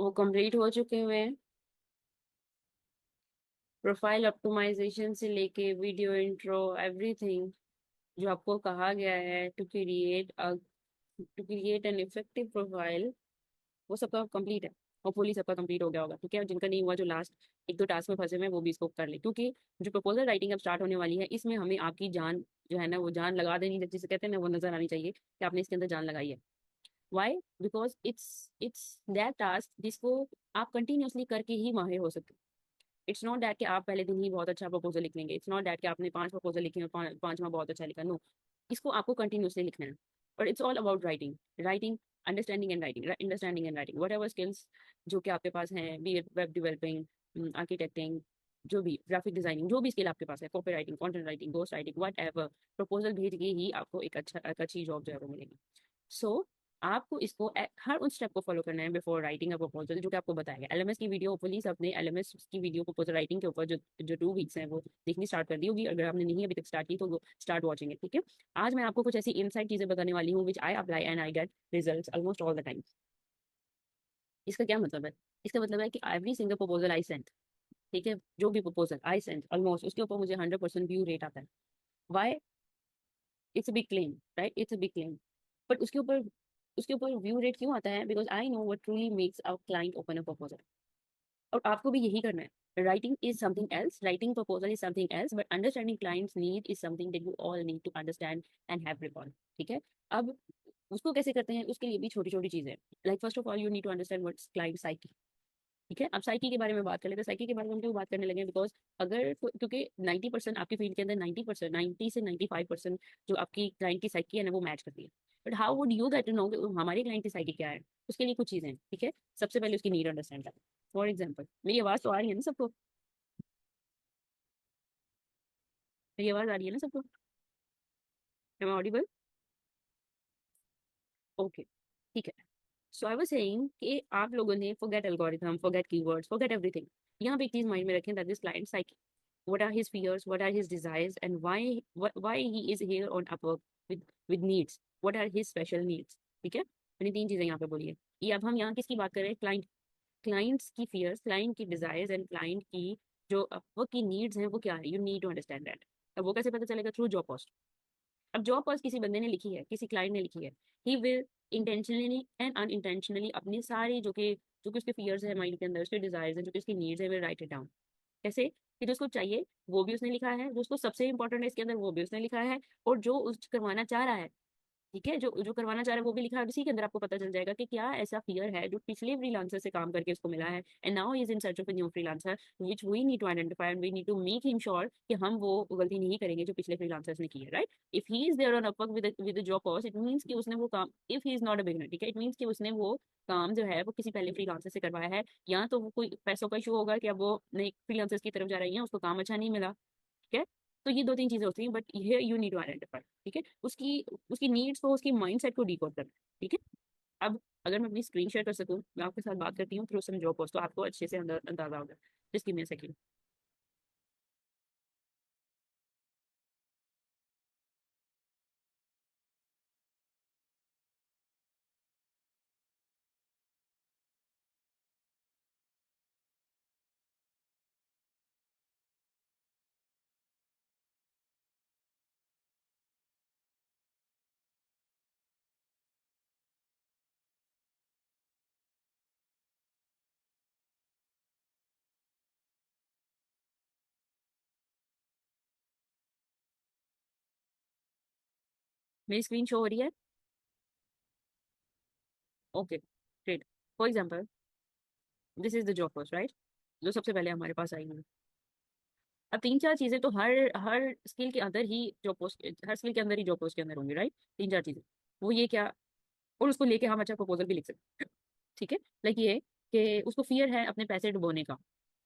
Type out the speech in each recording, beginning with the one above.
वो कंप्लीट हो चुके हुए हैं। प्रोफाइल ऑप्टिमाइजेशन से लेके वीडियो इंट्रो एवरीथिंग जो आपको कहा गया है to create an effective profile, वो सबका कंप्लीट है। होपफुली सबका कंप्लीट हो गया होगा। ठीक है, जिनका नहीं हुआ, जो लास्ट एक दो टास्क में फंसे हुए हैं, वो भी इसको कर ले, क्योंकि जो प्रपोजल राइटिंग अब स्टार्ट होने वाली है, इसमें हमें आपकी जान जो है ना, वो जान लगा देनी, जिसे कहते हैं ना, वो नजर आनी चाहिए कि आपने इसके अंदर जान लगाई है। Why? Because it's that task जिसको आप कंटिन्यूअसली करके ही माहिर हो सकते हो। इट्स नॉट दैट कि आप पहले दिन ही बहुत अच्छा प्रपोजल लिख लेंगे। इट्स नॉट दैट कि आपने 5 प्रपोजल लिखे और पांचवा बहुत अच्छा लिखा। नो, इसको आपको कंटिन्यूअसली लिखना है। और it's all about writing, understanding and writing what ever skills जो कि आपके पास हैं, बी इट वेब डिवेलपिंग, आर्किटेक्टिंग, जो भी ग्राफिक डिजाइनिंग, जो भी स्किल आपके पास है, copy writing, content writing, ghost writing, what ever, proposal भेज के ही आपको एक अच्छी जॉब जो है वो मिलेगी। सो आपको इसको हर उस स्टेप को फॉलो करना है बिफोर राइटिंग अ प्रपोजल, जो कि आपको बताएगा। एलएमएस की वीडियो, होपफुली सबने एलएमएस की वीडियो प्रपोजल राइटिंग के ऊपर जो जो 2 वीक्स हैं वो देखनी स्टार्ट कर दी होगी। अगर आपने नहीं अभी तक स्टार्ट की तो वो स्टार्ट वॉचिंग है। ठीक है, आज मैं आपको कुछ ऐसी इनसाइड चीजें बताने वाली हूँ which I apply and I get results almost all the time. इसका क्या मतलब है? इसका मतलब है कि every single proposal I sent, ठीक है, जो भी प्रपोजल आई सेंट ऑलमोस्ट, उसके ऊपर मुझे 100% व्यू रेट आता है। Why? It's a big claim, right? It's a big claim. But उसके ऊपर व्यू रेट क्यों आता है? Because I know what truly makes a client open a proposal. और आपको भी यही करना है। Writing is something else, writing proposal is something else, but understanding clients need is something that you all need to understand and have record. ठीक है, अब उसको कैसे करते हैं? उसके लिए भी छोटी छोटी चीजें, like first of all you need to understand what's client psyche. ठीक है, अब साइकी के बारे में बात कर लेते हैं। साइकी के बारे में हम क्यों बात करने लगे? बिकॉज क्योंकि 90% आपकी फील्ड के अंदर 90%, 90 से 95% जो आपकी क्लाइंट की साइकी है ना, वो मैच करती है। But how would you get to know हमारी क्लाइंट की साइकी क्या है? उसके लिए कुछ चीजें हैं। ठीक है, सबसे पहले उसकी नीड अंडरस्टैंड करना। फॉर एग्जाम्पल, मेरी आवाज तो आ रही है ना सबको? मेरी आवाज आ रही है ना सबको? M I audible? ओके, ठीक है। सो आई वाज सेइंग कि आप लोगों ने forget algorithm, forget keywords, forget everything. यहाँ पे एक चीज माइंड में रखें, that this client psyche, what are his fears, what are his desires, and why he is here on Upwork with needs, what are his special needs। ठीक है, मैंने 3 चीजें यहाँ पे बोली है। ये अब हम यहाँ किसकी बात कर रहे हैं? क्लाइंट्स की फियर्स, क्लाइंट की डिजायर्स एंड क्लाइंट की जो Upwork की नीड्स हैं वो क्या है। You need to understand that. अब वो कैसे पता चलेगा? Through job post. अब जॉब पोस्ट किसी बंदे ने लिखी है, किसी क्लाइंट ने लिखी है, he will intentionally and unintentionally अपने सारे जो कि उसके फियर्स है माइंड के अंदर, उसके डिजायर्स है, जो कि उसकी नीड्स है, विल राइट इट डाउन। कैसे? कि जो उसको चाहिए वो भी उसने लिखा है, जो उसको सबसे इंपॉर्टेंट है इसके अंदर वो भी उसने लिखा है, और जो उस करवाना चाह रहा है, ठीक है, जो जो करवाना चाह रहा है वो भी लिखा है। इसी के अंदर आपको पता चल जाएगा कि क्या ऐसा फियर है जो पिछले फ्रीलांसर से काम करके उसको मिला है, and now he is in search of a new freelancer, which we need to identify and we need to make him sure कि हम वो गलती नहीं करेंगे जो पिछले फ्रीलांसर्स ने की है। Right? If he is there on Upwork with job post, it means कि उसने वो काम, if he is not a beginner, ठीक है, इट मींस कि उसने वो काम जो है वो किसी पहले फ्रीलांसर से करवाया है, या तो वो कोई पैसों का इशू होगा कि अब वो नए फ्रीलांसर्स की तरफ जा रही है, उसको काम अच्छा नहीं मिला। ठीक है, तो ये 2 3 चीजें होती हैं, बट ये यू नीड टू आइडेंटिफाई। ठीक है, उसकी उसकी नीड्स को, उसकी माइंडसेट को डिकोड करना है। ठीक है, अब अगर मैं अपनी स्क्रीन शेयर कर सकूं, मैं आपके साथ बात करती हूँ थ्रू सम जॉब पोस्ट, तो आपको अच्छे से अंदाजा होगा। Just give me a second. मेरी स्क्रीन शो हो रही है? Okay, great. For example, this is the job post, right, जो सबसे पहले हमारे पास आई है। अब 3 4 चीजें तो हर हर स्किल के अंदर ही जॉब पोस्ट, हर स्किल के अंदर ही जॉब पोस्ट के अंदर होंगी, राइट? 3 4 चीजें, वो ये क्या? और उसको लेके हम अच्छा प्रपोजल भी लिख सकते हैं। ठीक है, लाइक ये कि उसको फियर है अपने पैसे डुबोने का।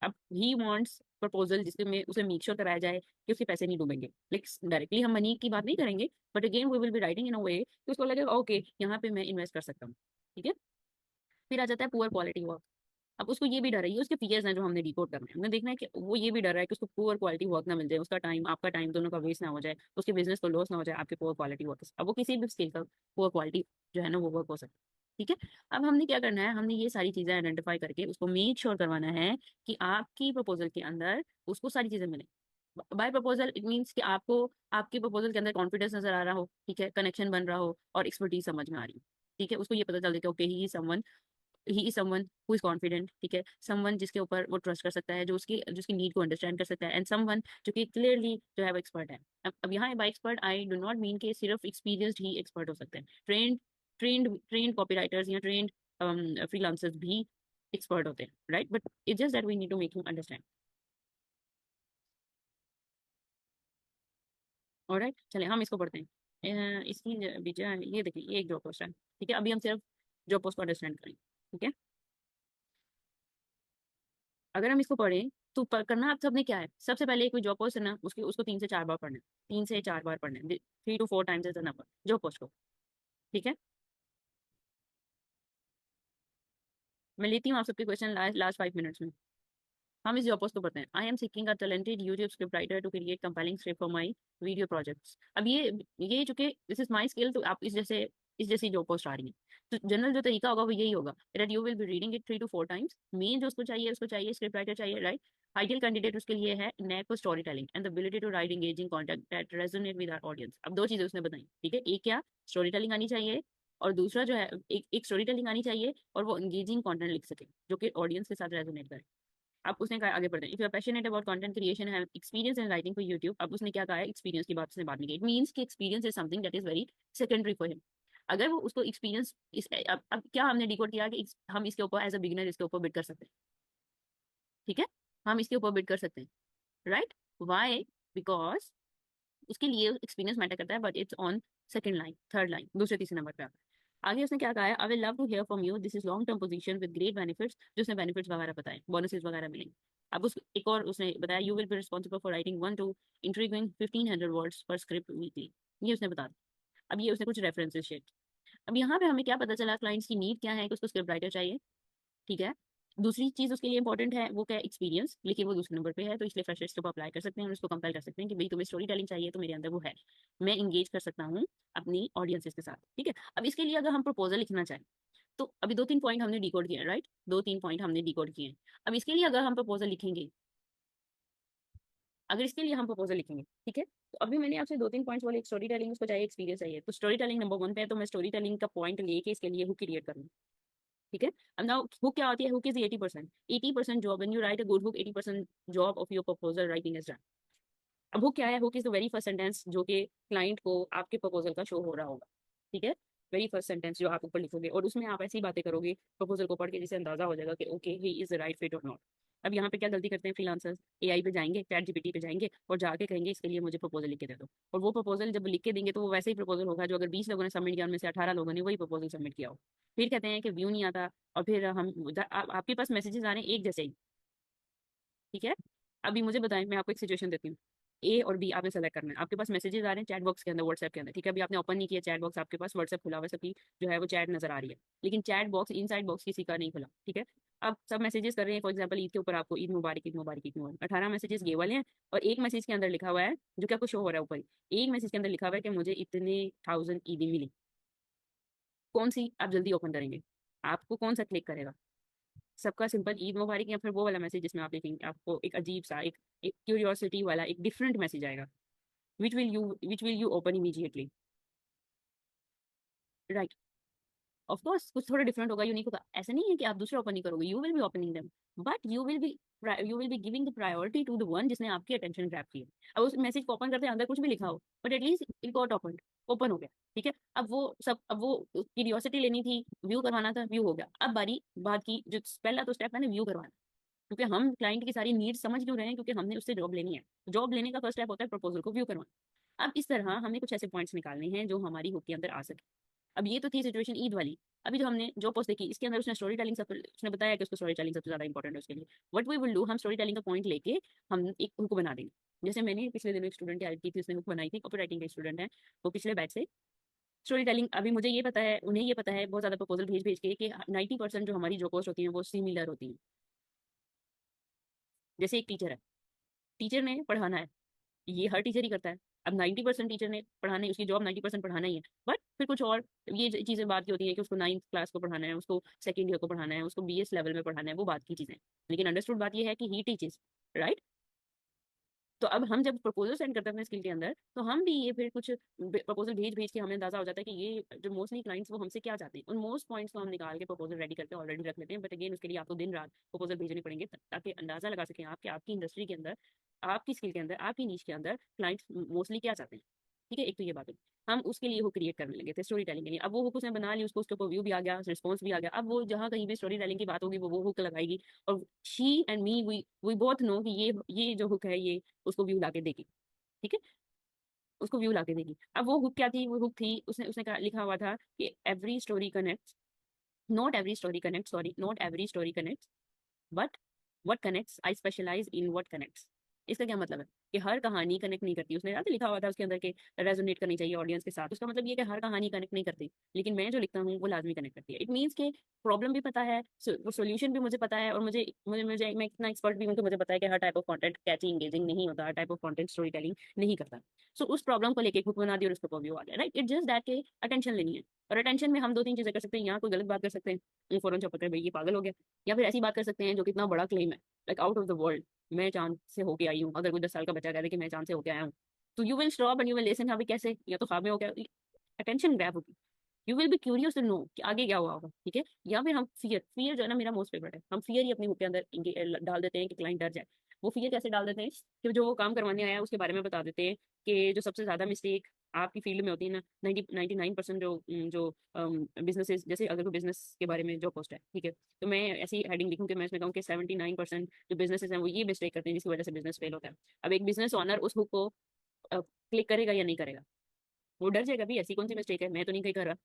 अब ही वांट्स प्रपोजल जिसके में उसे मेक श्योर कराया जाए कि उसके पैसे नहीं डूबेंगे। लाइक डायरेक्टली हम मनी की बात नहीं करेंगे, but again we will be writing in a way कि उसको लगेगा ओके, यहाँ पे मैं इन्वेस्ट कर सकता हूँ। ठीक है, फिर आ जाता है पुअर क्वालिटी वर्क। अब उसको ये भी डर है, ये उसके फियर्स हैं जो हमने डिकोड करना है। हमने देखना है कि वो ये भी डर रहा है कि उसको पुअर क्वालिटी वर्क ना मिल जाए, उसका टाइम, आपका टाइम, दोनों का वेस्ट ना हो जाए, उसके बिजनेस को लॉस ना हो जाए आपके पुअर क्वालिटी वर्क। अब वो किसी भी स्किल का पुअर क्वालिटी जो है ना वो वर्क हो सकता है। ठीक है। अब हमने क्या करना है, हमने ये सारी चीजें आइडेंटिफाई करके उसको मेक श्योर करवाना है कि आपकी प्रपोजल के अंदर उसको सारी चीजें मिले। बाय प्रपोजल इट मीन्स कि आपको आपके प्रपोजल के अंदर कॉन्फिडेंस नजर आ रहा हो, ठीक है, कनेक्शन बन रहा हो और एक्सपर्टीज समझ में आ रही हो, ठीक है, उसको ये पता चल जाए कि okay he is someone who is confident, ठीक है, समवन जिसके ऊपर वो ट्रस्ट कर सकता है, जो उसकी जिसकी नीड को अंडरस्टैंड कर सकता है, एंड समवन जो कि क्लियरली जो है वो एक्सपर्ट है। अब यहाँ by expert I do not mean कि सिर्फ एक्सपीरियंस्ड ही एक्सपर्ट हो सकते हैं। ट्रेंड कॉपीराइटर्स या ट्रेंड फ्रीलांसर्स भी एक्सपर्ट होते हैं, right, but it's just that we need to make him understand. Alright, चले हम इसको पढ़ते हैं। इसकी बजाय ये देखिए, ये एक जॉब पोस्ट है, ठीक है, अभी हम सिर्फ जॉब पोस्ट को अंडरस्टैंड करें, ठीक है। अगर हम इसको पढ़ें तो करना आप सबने क्या है, सबसे पहले कोई जॉब पोस्ट है ना, उसके उसको 3 से 4 बार पढ़ना है, 3 से 4 बार पढ़ना है, 3 to 4 times is number job post को, ठीक है। मैं लेती हूँ आप सबके क्वेश्चन लास्ट 5 मिनट्स में। हम इस जॉब पोस्ट को पढ़ते हैं। I am seeking a talented YouTube script writer to create compiling script for my video projects. अब ये चूंकि दिस इज माई स्किल, तो आप इस जैसी जॉब पोस्ट आ रही है, तो जनरल जो तरीका होगा वो यही होगा that you will be reading it 3 to 4 times। Main जो उसको चाहिए स्क्रिप्ट राइटर चाहिए, राइट। आइडियल कैंडिडेट उसके लिए है knack for story telling and the ability to write engaging content that resonate with our audience. अब दो चीजें उसने बताई, ठीक है, एक क्या, स्टोरी टेलिंग आनी चाहिए, और दूसरा जो है एक स्टोरी टेलिंग आनी चाहिए और वो एंगेजिंग कंटेंट लिख सके जो कि ऑडियंस के साथ रेजोनेट करे। अब उसने कहा आगे बढ़ते हैं, if you are passionate about content creation have experience in writing for YouTube. अब उसने क्या कहा है, एक्सपीरियंस की बात उसने बात नहीं की। इट मींस कि experience is something that is very secondary for him. अगर वो उसको एक्सपीरियंस इस अब क्या हमने डिकोड किया कि हम इसके ऊपर एज अ बिगिनर इसके ऊपर बिड कर सकते हैं, ठीक है, हम इसके ऊपर बिड कर सकते हैं, राइट। वाई, बिकॉज उसके लिए एक्सपीरियंस मैटर करता है, but it's on second line, third line, दूसरे तीसरे नंबर पे आता है। आगे उसने क्या कहा है, I will love to hear from you, this is long term position with great benefits, जो उसने बेनिफिट्स वगैरह बताए, बोनसेस वगैरह मिलेंगे। अब उस एक और उसने बताया, you will be responsible for writing 1 to intriguing 1500 words पर स्क्रिप्ट वीकली। ये उसने बता दिया। अब ये उसने कुछ रेफरेंसेस शेयर। अब यहाँ पे हमें क्या पता चला, क्लाइंट्स की नीड क्या है कि उसको स्क्रिप्ट राइटर चाहिए, ठीक है। दूसरी चीज उसके लिए इंपॉर्टेंट है वो क्या, एक्सपीरियंस, लेकिन वो दूसरे नंबर पे है, तो इसलिए फ्रेशर्स को अप्लाई कर सकते हैं और उसको कंपेल कर सकते हैं कि भाई तुम्हें स्टोरी टेलिंग चाहिए तो मेरे अंदर वो है, मैं इंगेज कर सकता हूँ अपनी ऑडियंसेस के साथ, ठीक है। अब इसके लिए अगर हम प्रपोजल लिखना चाहें तो अभी 2-3 पॉइंट हमने डिकोड किए, राइट, 2-3 पॉइंट हमने डिकोड किए हैं। अब इसके लिए अगर हम प्रपोजल लिखेंगे, अगर इसके लिए हम प्रपोजल लिखेंगे, ठीक है, तो अभी मैंने आपसे 2-3 पॉइंट्स बोले, एक स्टोरी टेलिंग उसको चाहिए, एक्सपीरियंस चाहिए, तो स्टोरी टेलिंग नंबर 1 पे है, तो मैं स्टोरी टेलिंग का पॉइंट लेके इसके लिए हुक क्रिएट करूंगी, ठीक है। अब नाउ हुक क्या होती है, hook is 80% job, when you right a good hook 80% job of your proposal writing is done. अब हुक क्या है, hook is the very first sentence जो कि क्लाइंट को आपके प्रपोजल का शो हो रहा होगा, ठीक है, वेरी फर्स्ट सेंटेंस जो आप ऊपर लिखोगे और उसमें आप ऐसी बातें करोगे प्रपोजल को पढ़ के जिससे अंदाजा हो जाएगा कि okay he is the right fit और नॉट। अब यहाँ पे क्या गलती करते हैं फ्रीलांसर्स, एआई पे जाएंगे, चैट जीपीटी पे जाएंगे और जाके कहेंगे इसके लिए मुझे प्रपोजल लिख के दे दो, और वो प्रपोजल जब लिख के देंगे तो वो वैसे ही प्रपोजल होगा जो अगर 20 लोगों ने सबमिट किया उनमें से 18 लोगों ने वही प्रपोजल सबमिट किया हो। फिर कहते हैं कि व्यू नहीं आता, और फिर आपके पास मैसेजेस आ रहे हैं एक जैसे ही, ठीक है। अभी मुझे बताएं, मैं आपको एक सिचुएशन देती हूँ, ए और बी आपने सेलेक्ट करना है, आपके पास मैसेजेस आ रहे हैं चैट बॉक्स के अंदर, व्हाट्सएप के अंदर, ठीक है, अभी आपने ओपन नहीं किया चैट बॉक्स, आपके पास व्हाट्सएप खुला हुआ है, सबकी जो है वो चैट नजर आ रही है, लेकिन चैट बॉक्स इनसाइड बॉक्स किसी का नहीं खुला, ठीक है। अब सब मैसेजेस कर रहे हैं, फॉर एग्जाम्पल ईद के ऊपर आपको ईद मुबारक ईद मुबारक ईद मुबारक, 18 मैसेजेस ये वाले हैं, और एक मैसेज के अंदर लिखा हुआ है जो कि आपको शो हो रहा है ऊपर, एक मैसेज के अंदर लिखा हुआ है कि मुझे इतने 1000 ईदी मिली। कौन सी आप जल्दी ओपन करेंगे, आपको कौन सा क्लिक करेगा, सबका सिंपल ईद मुबारक या फिर वो वाला मैसेज जिसमें आप लिखेंगे आपको एक अजीब सा एक क्यूरियोसिटी वाला एक डिफरेंट मैसेज आएगा, which will you open immediately, right. Of course कुछ थोड़ा डिफरेंट होगा, यूनिक होगा, ऐसा नहीं है कि आप दूसरे ओपन नहीं करोगे, you will be opening them, but you will be giving the priority to the one जिसने आपकी अटेंशन ग्रैब की है। अब उस मैसेज को ओपन करते हैं अंदर कुछ भी लिखा हो, but at least it got open हो गया, ठीक है। अब वो क्यूरियोसिटी लेनी थी, व्यू करवाना था, व्यू हो गया। अब बारी बात की जो पहला तो स्टेप है ना व्यू करवाना, क्योंकि हम क्लाइंट की सारी नीड्स समझ क्यों रहे हैं, क्योंकि हमने उससे जॉब लेनी है, जॉब लेने का फर्स्ट स्टेप होता है प्रपोजल को व्यू करवाना। अब इस तरह हमें कुछ ऐसे पॉइंट्स निकालने हैं जो हमारी हुक के अंदर आ सके। अब ये तो थी सिचुएशन ईद वाली। अभी जो हमने जो पोस्ट देखी इसके अंदर उसने स्टोरी टेलिंग सब उसने बताया कि उसको स्टोरी टेलिंग सबसे ज्यादा इंपॉर्टेंट है उसके लिए। व्हाट वी विल डू, हम स्टोरी टेलिंग का पॉइंट लेके हम एक हुक बना देंगे। जैसे मैंने पिछले दिनों एक स्टूडेंट की हेल्प की थी, उसने हुक बनाई थी, कॉपी राइटिंग के स्टूडेंट है वो पिछले बैच से। स्टोरी टेलिंग अभी मुझे ये पता है, उन्हें ये पता है बहुत ज्यादा प्रपोजल भेज भेज के कि 90% जो हमारी जो पोस्ट होती है वो सिमिलर होती है। जैसे एक टीचर है, टीचर ने पढ़ाना है, ये हर टीचर ही करता है। अब 90% टीचर ने पढ़ाना है, उसकी जॉब 90% पढ़ाना ही है, बट फिर कुछ और ये चीज़ें बात की होती है कि उसको 9th क्लास को पढ़ाना है, उसको सेकेंड ईयर को पढ़ाना है, उसको BS लेवल में पढ़ाना है, वो बात की चीज़ें। लेकिन अंडरस्टूड बात ये है कि ही टीचेस, राइट। तो अब हम जब प्रपोजल सेंड करते हैं अपने स्किल के अंदर, तो हम भी ये फिर कुछ प्रपोजल भेज भेज के हमें अंदाजा हो जाता है कि ये जो मोस्टली क्लाइंट्स वो हमसे क्या चाहते हैं, उन मोस्ट पॉइंट्स को हम निकाल के प्रपोजल रेडी करके ऑलरेडी रख लेते हैं। बट अगेन उसके लिए आपको दिन रात प्रपोजल भेजने पड़ेंगे ताकि अंदाजा लगा सकें आप कि आपकी इंडस्ट्री के अंदर, आपकी स्किल के अंदर, आपकी नीच के अंदर क्लाइंट्स मोस्टली क्या चाहते हैं। ठीक है, एक तो ये बात है। हम उसके लिए वो क्रिएट करने लगे थे स्टोरी टेलिंग के लिए। अब वो हुक उसने बना ली, उसको उसके ऊपर व्यू भी आ गया, रिस्पॉन्स भी आ गया। अब वो जहाँ कहीं भी स्टोरी टेलिंग की बात होगी वो हुक लगाएगी, और she and me we both know कि ये जो हुक है ये उसको व्यू ला के देगी। ठीक है, उसको व्यू ला के देगी। अब वो हुक क्या थी, वो हुक थी, उसने उसने लिखा हुआ था कि every story connects, not every story connect, sorry, not every story connects, but what connects, I specialise in what connects. इसका क्या मतलब है कि हर कहानी कनेक्ट नहीं करती। उसने रात लिखा हुआ था उसके अंदर के रेजोनेट करनी चाहिए ऑडियंस के साथ। उसका मतलब ये कि हर कहानी कनेक्ट नहीं करती, लेकिन मैं जो लिखता हूँ वो लाजमी कनेक्ट करती है। इट मीन्स के प्रॉब्लम भी पता है, सोल्यूशन भी मुझे पता है, और मुझे मुझे मुझे मैं इतना एक्सपर्ट भी हूँ कि मुझे पता है कि हर type of content catchy engaging नहीं होता, हर type of content story telling नहीं करता। सो उस प्रॉब्लम को लेके बुक बना दी और उस पर व्यू आ गया, राइट। इट जस्ट दैट के अटेंशन लेनी है, और अटेंशन में हम दो तीन चीजें कर सकते हैं। यहाँ कोई गलत बात कर सकते हैं, फौरन चौपड़ कर भाई ये पागल हो गया, या फिर ऐसी बात कर सकते हैं जो कितना बड़ा क्लेम है, like out of the world, मैं चांद से होके आई हूँ। अगर कोई 10 साल का बच्चा कह दे कि मैं चांद से होके आया हूँ, तो you will stop and you will listen, हाँ भाई कैसे, या तो ख्वाब में हो गया, अटेंशन ग्रैब होगी। You will be curious to know कि आगे क्या हुआ होगा। ठीक है, या फिर हम फियर, फियर जो है ना मेरा मोस्ट फेवरेट है, हम फियर ही अपने मुंह के अंदर डाल देते हैं कि क्लाइंट डर जाए। वो फियर कैसे डाल देते हैं कि जो वो काम करवाने आया है उसके बारे में बता देते हैं कि जो सबसे ज्यादा मिस्टेक आपकी फील्ड में होती है ना, 99% जो बिजनेसेस, जैसे अगर कोई बिजनेस के बारे में जो पोस्ट है, ठीक है, तो मैं ऐसी हेडिंग लिखूं कि मैं इसमें कहूँ कि 79% जो बिजनेसेस हैं वो ये मिस्टेक करते हैं जिसकी वजह से बिजनेस फेल होता है। अब एक बिजनेस ओनर उस हुक को क्लिक करेगा या नहीं करेगा, वो डर जाएगा भी, ऐसी कौन सी मिस्टेक है, मैं तो नहीं कहीं कर रहा,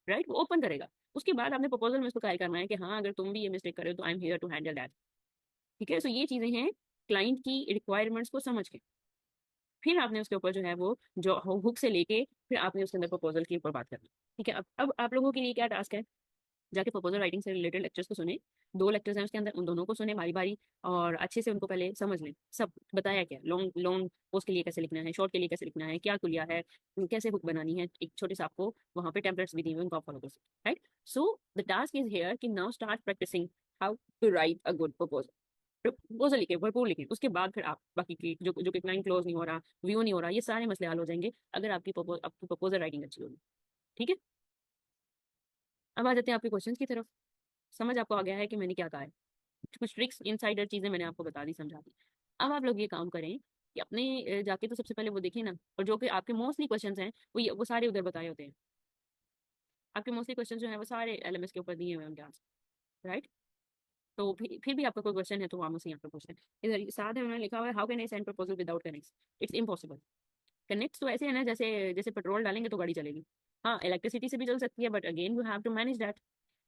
राइट। वो ओपन करेगा। उसके बाद आपने प्रपोजल में उसको क्या करना है कि हाँ अगर तुम भी ये मिस्टेक कर रहे हो तो I am here to handle that. ठीक है, सो ये चीजें हैं क्लाइंट की रिक्वायरमेंट्स को समझ के, फिर आपने उसके ऊपर जो है वो जो हुक से लेके फिर आपने उसके अंदर प्रपोजल के ऊपर बात करनी। ठीक है, अब आप लोगों के लिए क्या टास्क है, जाके प्रपोजल राइटिंग से रिलेटेड लेक्चर्स को सुने। 2 लेक्चर्स हैं उसके अंदर, उन दोनों को सुने बारी बारी, और अच्छे से उनको पहले समझ लें सब। बताया क्या, लॉन्ग लॉन्ग पोस्ट के लिए कैसे लिखना है, शॉर्ट के लिए कैसे लिखना है, क्या कुलिया है, कैसे बुक बनानी है, एक छोटे से आपको वहाँ पे टेम्पलेट्स भी दिए हुए, उनको आप फॉलो कर सकते हैं, right. So the task is here कि now start practising how to write a good proposal. Proposal लिखे, भरपूर लिखे, उसके बाद फिर आप बाकी की जो जो कि क्लाइंट क्लोज नहीं हो रहा, व्यू नहीं हो रहा, ये सारे मसले हल हो जाएंगे अगर आपकी प्रपोजल राइटिंग अच्छी होगी। ठीक है, अब आ जाते हैं आपके क्वेश्चन की तरफ। समझ आपको आ गया है कि मैंने क्या कहा है, कुछ ट्रिक्स इनसाइडर चीजें मैंने आपको बता दी, समझा दी। अब आप लोग ये काम करें कि अपने जाके तो सबसे पहले वो देखें ना, और जो कि आपके मोस्टली क्वेश्चंस हैं वो सारे उधर बताए होते हैं। आपके मोस्टली क्वेश्चन जो है वो सारे LMS के ऊपर दिए हुए हैं उनके आंसर, राइट। तो फिर भी आपका कोई क्वेश्चन है तो वहाँ मुझसे यहाँ पर क्वेश्चन इधर साथ है, उन्होंने लिखा हुआ है how can I send proposal without connect, it's impossible. Connect तो ऐसे है ना जैसे जैसे पेट्रोल डालेंगे तो गाड़ी चलेगी। हाँ, इलेक्ट्रिसिटी से भी चल सकती है, but again you have to manage that.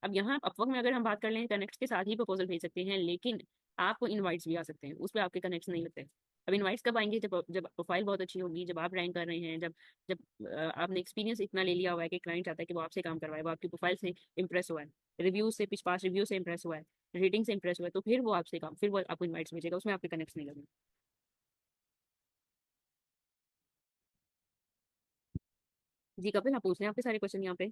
अब यहाँ अपवर्क में अगर हम बात कर लें, कनेक्ट्स के साथ ही प्रपोजल भेज सकते हैं, लेकिन आपको इनवाइट्स भी आ सकते हैं, उस पर आपके कनेक्ट्स नहीं लगते। अब इनवाइट्स कब आएंगे, जब जब प्रोफाइल बहुत अच्छी होगी, जब आप रैंक कर रहे हैं, जब जब आपने एक्सपीरियंस इतना ले लिया हुआ है कि क्लाइंट चाहता है कि वो आपसे काम करवाए, वो आपकी प्रोफाइल से इंप्रेस हुआ है, रिव्यूज से, पास रिव्यू से इंप्रेस हुआ है, रेटिंग से इंप्रेस हुआ है, तो फिर वो आपसे काम, फिर वो आपको इनवाइट्स भेजेगा, उसमें आपके कनेक्ट्स नहीं लगेंगे। जी कपिल, आप पूछ रहे हैं आपके सारे क्वेश्चन यहाँ पे।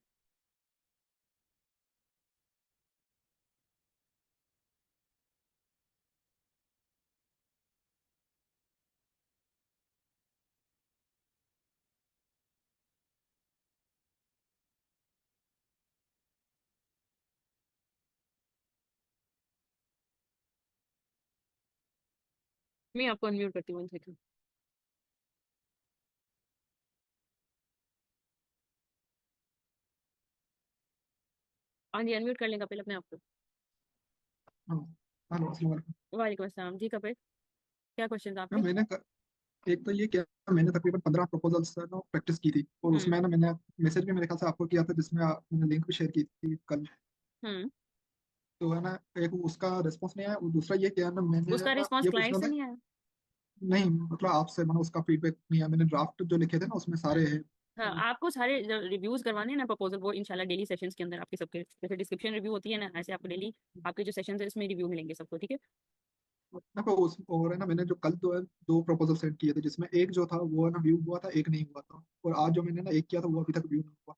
मैं आपको अनम्यूट करती हूँ 1 सेकंड। हाँ जी, अनम्यूट कर लें कपिल अपने आप को। हाँ। हेलो, अस्सलाम वालेकुम। वालेकुम अस्सलाम जी कपिल, क्या क्वेश्चन मैम आपके। एक तो ये क्या, मैंने तकरीबन 15 प्रपोजल्स ना प्रैक्टिस की थी, और हम्म। उसमें ना मैंने मैसेज भी मेरे ख्याल से आपको किया था, जिसमें मैंने लिंक भी शेयर की थी कल। हम्म। तो है ना, एक उसका रिस्पॉन्स नहीं आया, और दूसरा ये क्या है ना, मैंने उसका ना रिस्पांस ये क्लाइंट पूछना से था। नहीं आया। नहीं मतलब आपसे मैंने उसका फीडबैक नहीं आया, मैंने ड्राफ्ट जो लिखे थे ना उसमें सारे हैं। हाँ, आपको सारे रिव्यूज करवाने हैं ना प्रपोजल, वो इंशाल्लाह डेली सेशंस के अंदर आपके सबके, जैसे डिस्क्रिप्शन रिव्यू होती है ना, ऐसे आपको डेली आपके जो सेशंस है इसमें रिव्यू मिलेंगे सबको। ठीक है, देखो उस और है ना, मैंने जो कल दो प्रपोजल सेंड किए थे, जिसमें एक जो था वो है ना व्यू हुआ था, एक नहीं हुआ था। और आज जो मैंने ना एक किया था वो अभी तक व्यू नहीं हुआ।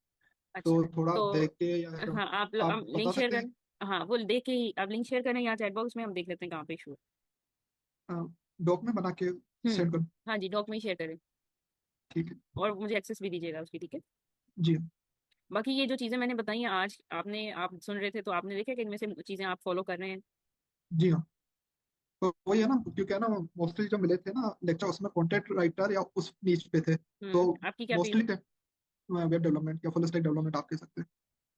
अच्छा, तो थोड़ा तो देख के या फिर हाँ आप आप लिंक बता शेयर सकते हैं। करें। हाँ वो देख के ही आप लिंक शेयर करें यहाँ चैट बॉक्स में, हम देख लेते हैं कहाँ पे इशू डॉक में बना के है। सेंड कर। हाँ जी, डॉक में ही शेयर करें। ठीक है। और मुझे एक्सेस भी दीजिएगा उसकी, ठीक है। जी। बाकी ये जो चीज़ें मैंने बताई हैं आज, आपने आप सुन रहे थे तो आपने देखा कि इनमें से चीज़ें आप फॉलो कर रहे हैं। जी हाँ। तो वही है ना, क्योंकि है ना मोस्टली जो मिले थे ना लेक्चर, उसमें कंटेंट राइटर या उस नीच पे थे। तो आपकी क्या फील्ड मोस्टली है? वेब डेवलपमेंट या फुल स्टैक डेवलपमेंट आप कह सकते हैं।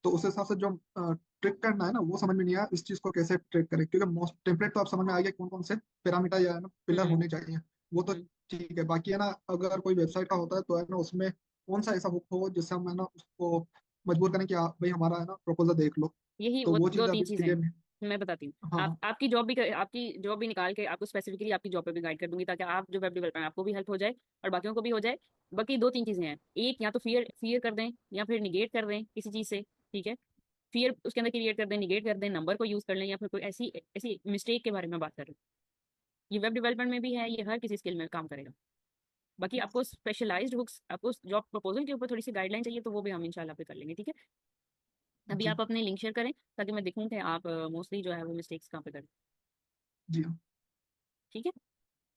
तो उस हिसाब से जो ट्रिक करना है ना, वो समझ में नहीं आया इस चीज को कैसे ट्रिक करें, क्योंकि मोस्ट टेम्पलेट तो आप समझ में आ गया कौन कौन से पैरामीटर या है ना पिलर हम्म होने चाहिए। वो तो हम्म ठीक है। बाकी है ना, अगर कोई वेबसाइट का होता है तो है ना उसमें कौन सा ऐसा हुक हो जिससे हम है ना उसको मजबूर करें कि आप भाई हमारा है ना प्रपोजल देख लो। यही तो वो वो दो चीज़ तीन अभी चीजें क्लियर नहीं। हैं, मैं बताती हूँ। हाँ आप हाँ। आपकी जॉब भी निकाल के आपको स्पेसिफिकली आपकी जॉब पे भी गाइड कर दूंगी, ताकि आप जो वेब डेवलपर हैं आपको भी हेल्प हो जाए और बाकियों को भी हो जाए। बाकी दो तीन चीजें हैं, एक या तो फियर फियर कर दें या फिर निगेट कर दें किसी चीज से, ठीक है। फियर उसके अंदर क्रिएट कर दें, निगेट कर दें, नंबर को यूज कर लें, या फिर कोई ऐसी ऐसी मिस्टेक के बारे में बात कर रहे हैं। ये वेब डेवलपमेंट में भी है, ये हर किसी स्किल में काम करेगा। बाकी आपको स्पेशलाइज्ड हुक्स, आपको जॉब प्रपोजल के ऊपर थोड़ी सी गाइडलाइन चाहिए तो वो भी हम इंशाल्लाह पे कर लेंगे, ठीक है। अभी जी। आप अपने लिंक शेयर करें ताकि मैं देखूं कि आप मोस्टली जो है वो मिस्टेक्स कहाँ पे करें, जी हाँ। ठीक है।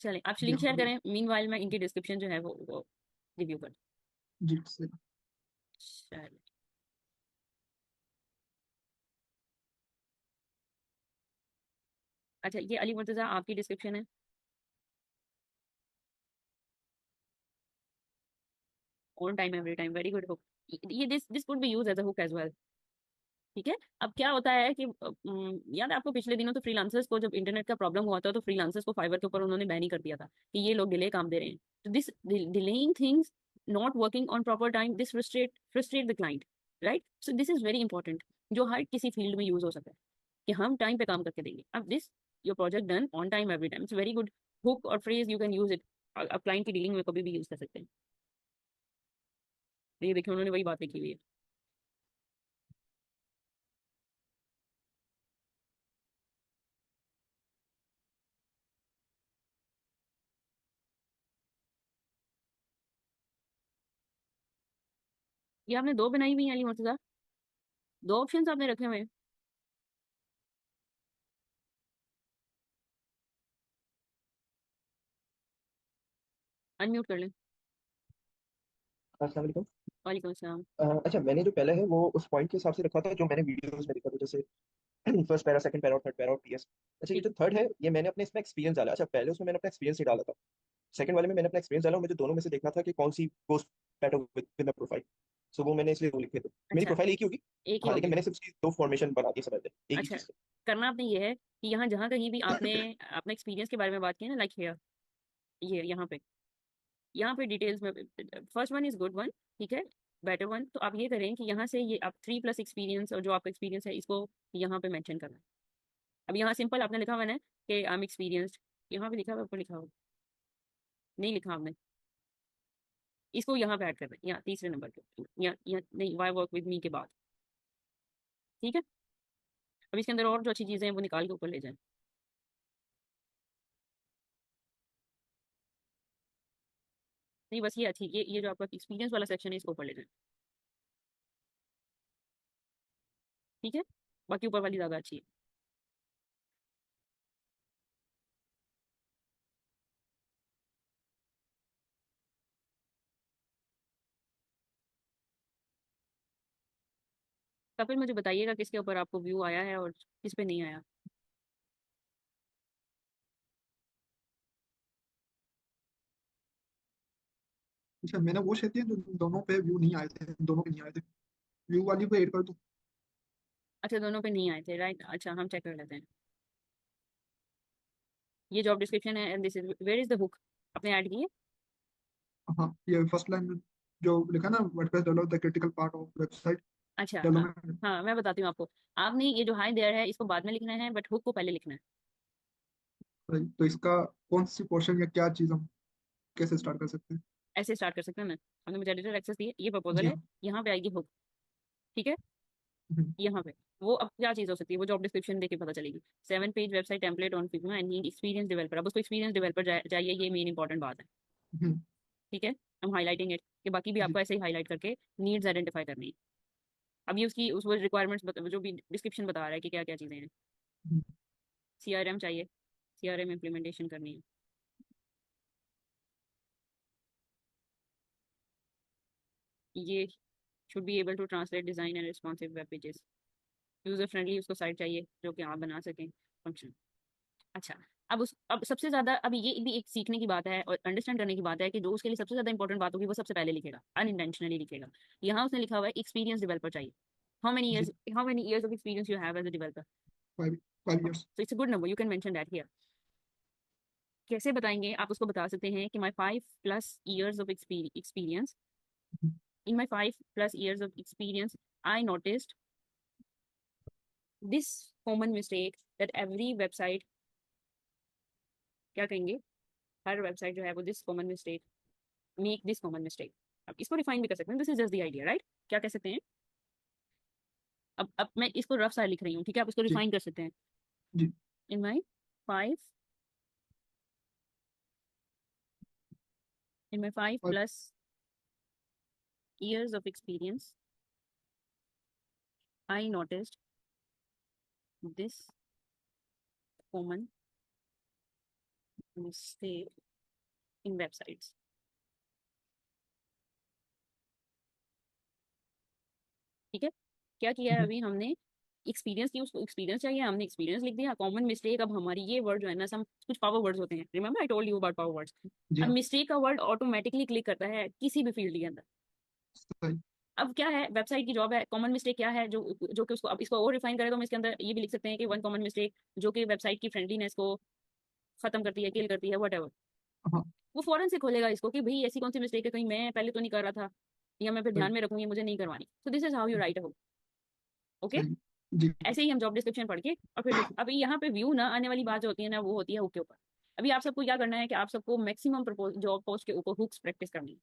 चलें आप जी लिंक हाँ शेयर अभी। करें, मीनवाइल मैं इनकी डिस्क्रिप्शन जो है वो रिव्यू कर। जी सही। चलें। अच्छा, ये अली मुर्तज़ा आपकी डिस्क्रिप्शन है। On time every time, very good hook. ये this could be use as a hook as well, ठीक है। अब क्या होता है कि याद है आपको पिछले दिनों तो फ्रीलांसर्स को जब इंटरनेट का प्रॉब्लम हुआ था तो फ्रीलांसर्स को फाइवर के ऊपर उन्होंने बैन ही कर दिया था कि ये लोग डिले काम दे रहे हैं। तो this delaying things, not working on proper time, this frustrate the client, right. So this is very important, जो हर किसी फील्ड में यूज हो सकता है कि हम टाइम पे काम करके देंगे। अब this your project done on time every time, it's very good hook और phrase, you can use it. अब क्लाइंट की डीलिंग में कभी भी यूज कर सकते हैं। तो ये देखिए उन्होंने वही बात लिखी हुई है। ये आपने दो बनाई हुई हैं अली मुर्तजा, दो ऑप्शन आपने रखे हुए हैं। अनम्यूट कर लें। अस्सलाम वालेकुम। वालेकुम अस्सलाम। अच्छा, मैंने जो पहले है वो उस पॉइंट के हिसाब से रखा था जो मैंने वीडियोस में देखा था, जैसे फर्स्ट पैरा, सेकंड पैरा और थर्ड पैरा और पीएस। अच्छा, ये ठीक। जो थर्ड है ये मैंने अपने इसमें एक्सपीरियंस डाला। अच्छा, पहले उसमें मैंने अपना एक्सपीरियंस ही डाला था। सेकंड वाले में मैंने अपना एक्सपीरियंस डाला और मुझे दोनों में से देखना था कि कौन सी गोes बेटर विद माय प्रोफाइल। सो वो मैंने इसलिए वो लिखे थे। मेरी अच्छा, प्रोफाइल एक ही होगी। एक ही हाँ, लेकिन होगी। मैंने सिर्फ उसकी दो फॉर्मेशन बना दी समझ ले, एक ही अच्छा, चीज करना आपने ये है कि यहाँ जहाँ कहीं भी आपने अपने एक्सपीरियंस के बारे में बात की है ना, लाइक हियर, ये यहाँ पे डिटेल्स में, first one is good one, ठीक है, बेटर वन। तो आप ये करें कि यहाँ से ये आप 3+ एक्सपीरियंस और जो आपका एक्सपीरियंस है इसको यहाँ पे मेंशन करना है। अब यहाँ सिंपल आपने लिखा हुआ है ना कि आई एम एक्सपीरियंस्ड, यहाँ पे लिखा हुआ, ऊपर लिखा हुआ, नहीं लिखा आपने, इसको यहाँ पे ऐड कर दें, यहाँ तीसरे नंबर पे, यहाँ नहीं, वाई वर्क विद मी के बाद, ठीक है। अब इसके अंदर और जो अच्छी चीज़ें हैं वो निकाल के ऊपर ले जाएं। नहीं बस ये अच्छी, ये जो आपका एक्सपीरियंस वाला सेक्शन है इसको ऊपर ले जाएं, ठीक है। बाकी ऊपर वाली ज़्यादा अच्छी है। तो फिर मुझे बताइएगा किसके ऊपर आपको व्यू आया है और किस पे नहीं आया। अच्छा, मैंने वो शेयर किए जो दोनों पे व्यू नहीं आए थे, दोनों पे नहीं आए थे। व्यू वाली को ऐड कर दो। अच्छा, दोनों पे नहीं आए थे, राइट। अच्छा, हम चेक कर लेते हैं। ये जॉब डिस्क्रिप्शन है and this is where is the hook, आपने ऐड की है। हाँ, ये फर्स्ट लाइन में जो लिखा ना, WordPress develop the critical part of website अच्छा डेवलपमेंट। हाँ मैं बताती हूँ आपको। आपने ये जो हाई देयर है इसको बाद में लिखना है, बट हुक को पहले लिखना है। तो इसका कौन सी पोर्शन या क्या चीज हम कैसे स्टार्ट कर सकते हैं? ऐसे स्टार्ट कर सकते हैं। मैं, हमने मुझे एडिटर एक्सेस दी है, ये प्रपोजल जी है, हाँ। यहाँ पे आएगी हुक, ठीक है। हम्म। यहाँ पे वो अब क्या चीज़ हो सकती है, वो जॉब डिस्क्रिप्शन देख के पता चलेगी। 7 page website template on Figma and need experience developer. अब उसको एक्सपीरियंस डेवलपर चाहिए, ये मेन इंपॉर्टेंट बात है। हम्म, ठीक है, हम हाईलाइटिंग इट, कि बाकी भी जी आपको ऐसे ही हाईलाइट करके नीड्स आइडेंटिफाई करनी है। अब ये उसकी उस रिक्वायरमेंट्स जो भी डिस्क्रिप्शन बता रहा है कि क्या क्या चीज़ें हैं। हम्म, CRM चाहिए, CRM इम्प्लीमेंटेशन करनी है। ये should be able to translate design and responsive web pages. User friendly उसको साइट चाहिए जो कि आप बना सकें फंक्शन। अच्छा, अब सबसे ज्यादा, अब ये भी एक सीखने की बात है और अंडरस्टैंड करने की बात है कि जो उसके लिए सबसे ज्यादा इंपॉर्टेंट बात होगी वो सबसे पहले लिखेगा, अनइंटेंशनली लिखेगा। यहाँ उसने लिखा हुआ है एक्सपीरियंस डेवलपर चाहिए। जी how many years of experience you have as a developer? 5 years। So it's a good number, you can mention that here. कैसे बताएंगे? आप उसको बता सकते हैं कि माई 5+ years of experience, in my 5+ years of experience I noticed this common mistake that every website, क्या कहेंगे, हर वेबसाइट जो है वो this common mistake, make this common mistake. अब इसको रिफाइन भी कर सकते हैं, this is just the idea, right? क्या कह सकते हैं? अब मैं इसको रफ सा लिख रही हूँ, ठीक है, आप इसको जी रिफाइन कर सकते हैं। जी इन माई 5 in my 5 और plus years of experience I noticed this common mistake in websites। ठीक है, क्या किया है हम्म, अभी हमने? एक्सपीरियंस की, उसको एक्सपीरियंस चाहिए, हमने एक्सपीरियंस लिख दिया। कॉमन मिस्टेक, अब हमारी ये वर्ड जो है ना, सम कुछ पावर वर्ड्स होते हैं, remember I told you about power words. जी अब हाँ मिस्टेक का वर्ड ऑटोमेटिकली क्लिक करता है किसी भी फील्ड के अंदर। सही। अब क्या है, वेबसाइट की जॉब है, कॉमन मिस्टेक क्या है जो जो कि उसको, अब इसको और रिफाइन करें तो हम इसके अंदर ये भी लिख सकते हैं कि वन कॉमन मिस्टेक जो कि वेबसाइट की फ्रेंडलीनेस को खत्म करती है, किल करती है, वट। हाँ वो फौरन से खोलेगा इसको कि भाई ऐसी कौन सी मिस्टेक है, कहीं मैं पहले तो नहीं कर रहा था, या मैं फिर सही ध्यान में रखूंगी, मुझे नहीं करवानी। So this is how you right a book. Okay, सही। जी ऐसे ही हम जॉब डिस्क्रिप्शन पढ़ के और फिर लिख। अभी यहाँ पे व्यू ना आने वाली बात जो होती है ना, वो होती है हुक के ऊपर। अभी आप सबको क्या करना है कि आप सबको मैक्सिमम जॉब पोस्ट के ऊपर हुक्स प्रैक्टिस करनी है।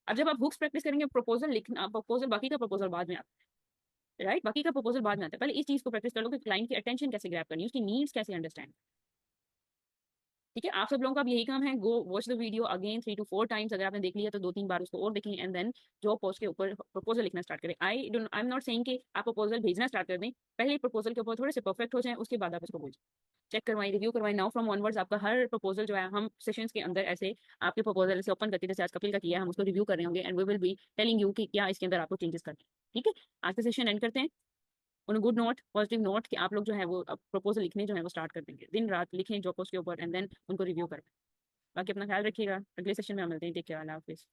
अब जब आप हुक्स प्रैक्टिस करेंगे, प्रपोजल लिखना, प्रपोजल, बाकी का प्रपोजल बाद में आता है, राइट? बाकी का प्रपोजल बाद में आता है, पहले इस चीज को प्रैक्टिस कर लो कि क्लाइंट की अटेंशन कैसे ग्रैब करनी है, उसकी नीड्स कैसे अंडरस्टैंड। ठीक है, आप सब लोगों का अब यही काम है, go watch the video again 3 to 4 times. अगर आपने देख लिया तो 2-3 बार उसको और देखें, एंड देन जॉब पोस्ट के ऊपर प्रपोजल लिखना स्टार्ट करें। आई एम नॉट सेइंग कि आप प्रपोजल भेजना स्टार्ट कर दें, पहले प्रपोजल के ऊपर थोड़े से परफेक्ट हो जाए, उसके बाद आप उसको बोल चेक करवाएं, रिव्यू करवाएं। नाउ फ्रॉम ऑनवर्ड्स आपका हर प्रपोजल जो है, हम सेशंस के अंदर ऐसे आपके प्रपोजल से ओपन करके, जैसे आज कपिल का किया है, हम उसको रिव्यू कर रहे होंगे and we will be telling you कि क्या इसके अंदर आपको चेंजेस करने हैं। ठीक है, आज का सेशन एंड करते हैं on good note, positive note, कि आप लोग जो है वो प्रपोजल लिखने जो है वो स्टार्ट कर देंगे, दिन रात लिखें जॉब पोस्ट के ऊपर, एंड देन उनको रिव्यू करें। बाकी अपना ख्याल रखिएगा, अगले सेशन में हम मिलते हैं। टेक केयर, अल्लाह हाफिज़।